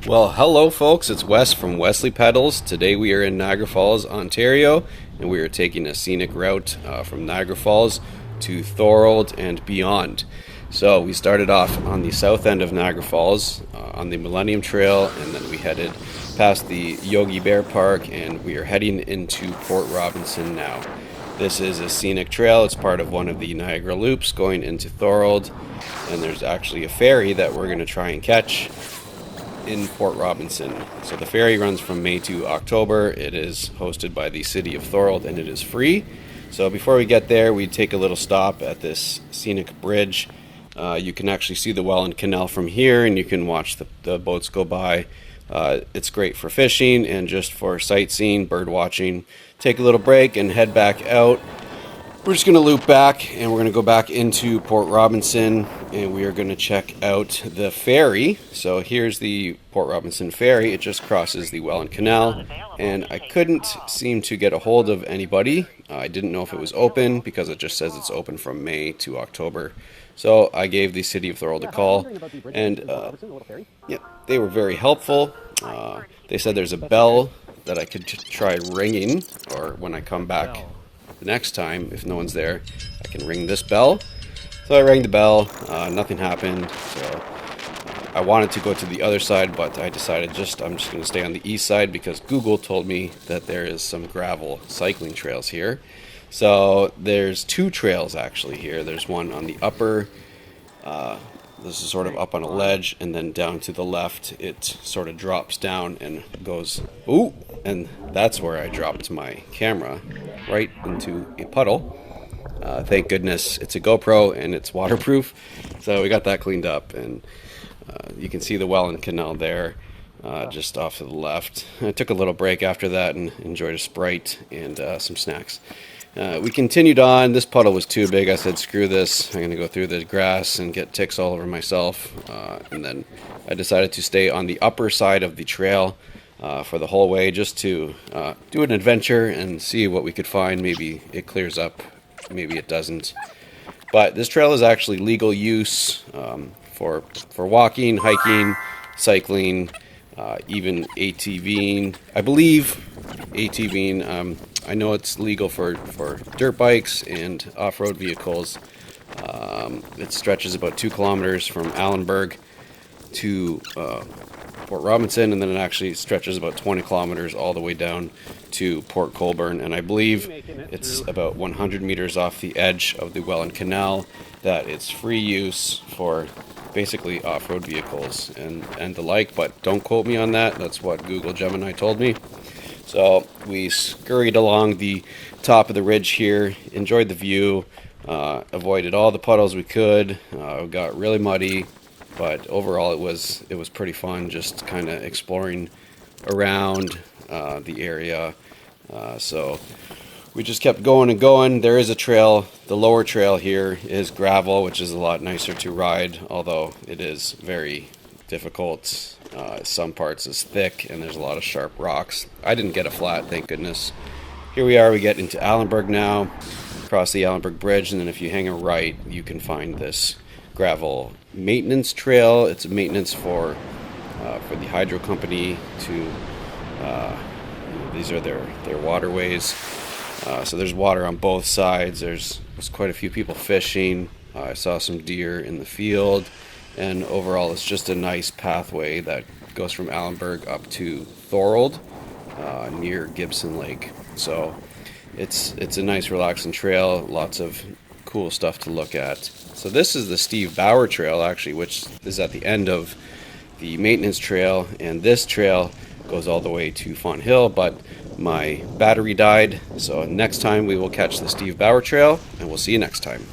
Well, hello folks, it's Wes from Wesley Puddles. Today we are in Niagara Falls, Ontario, and we are taking a scenic route from Niagara Falls to Thorold and beyond. So we started off on the south end of Niagara Falls on the Millennium Trail, and then we headed past the Yogi Bear Park, and we are heading into Port Robinson now. This is a scenic trail. It's part of one of the Niagara Loops going into Thorold, and there's actually a ferry that we're going to try and catch in Port Robinson. So the ferry runs from May to October. It is hosted by the city of Thorold and it is free. So before we get there, we take a little stop at this scenic bridge. You can actually see the Welland Canal from here, and you can watch the boats go by. It's great for fishing and just for sightseeing, bird watching. Take a little break and head back out. We're just going to loop back, and we're going to go back into Port Robinson, and we are going to check out the ferry. So here's the Port Robinson ferry. It just crosses the Welland Canal, and I couldn't seem to get a hold of anybody. I didn't know if it was open because it just says it's open from May to October. So I gave the city of Thorold a call, and yeah, they were very helpful. They said there's a bell that I could try ringing, or when I come back the next time, if no one's there, I can ring this bell. So I rang the bell, nothing happened. So I wanted to go to the other side, but I decided I'm just going to stay on the east side because Google told me that there is some gravel cycling trails here. So there's two trails actually here. There's one on the upper, this is sort of up on a ledge, and then down to the left it sort of drops down and goes, ooh, and that's where I dropped my camera, right into a puddle. Thank goodness it's a GoPro and it's waterproof, so we got that cleaned up, and you can see the Welland Canal there, just off to the left. I took a little break after that and enjoyed a Sprite and some snacks. We continued on. This puddle was too big. I said, screw this. I'm going to go through the grass and get ticks all over myself. And then I decided to stay on the upper side of the trail for the whole way, just to do an adventure and see what we could find. Maybe it clears up, maybe it doesn't. But this trail is actually legal use for walking, hiking, cycling, even ATVing. I believe ATVing. I know it's legal for dirt bikes and off-road vehicles. It stretches about 2 kilometers from Allenburg to Port Robinson, and then it actually stretches about 20 kilometers all the way down to Port Colborne. And I believe it's about 100 meters off the edge of the Welland Canal that it's free use for basically off-road vehicles and the like, but don't quote me on that. That's what Google Gemini told me. So we scurried along the top of the ridge here, enjoyed the view, avoided all the puddles we could. Got really muddy, but overall it was pretty fun, just kind of exploring around the area. So we just kept going and going. There is a trail. The lower trail here is gravel, which is a lot nicer to ride, although it is very difficult. Some parts is thick, and there's a lot of sharp rocks. I didn't get a flat, thank goodness. Here we are. We get into Allenburg now, across the Allenburg Bridge, and then if you hang a right, you can find this gravel maintenance trail. It's maintenance for the hydro company to. These are their waterways. So there's water on both sides. There's quite a few people fishing. I saw some deer in the field. And overall, it's just a nice pathway that goes from Allenburg up to Thorold, near Gibson Lake. So it's a nice, relaxing trail. Lots of cool stuff to look at. So this is the Steve Bauer Trail, actually, which is at the end of the maintenance trail. And this trail goes all the way to Font Hill, but my battery died. So next time we will catch the Steve Bauer Trail, and we'll see you next time.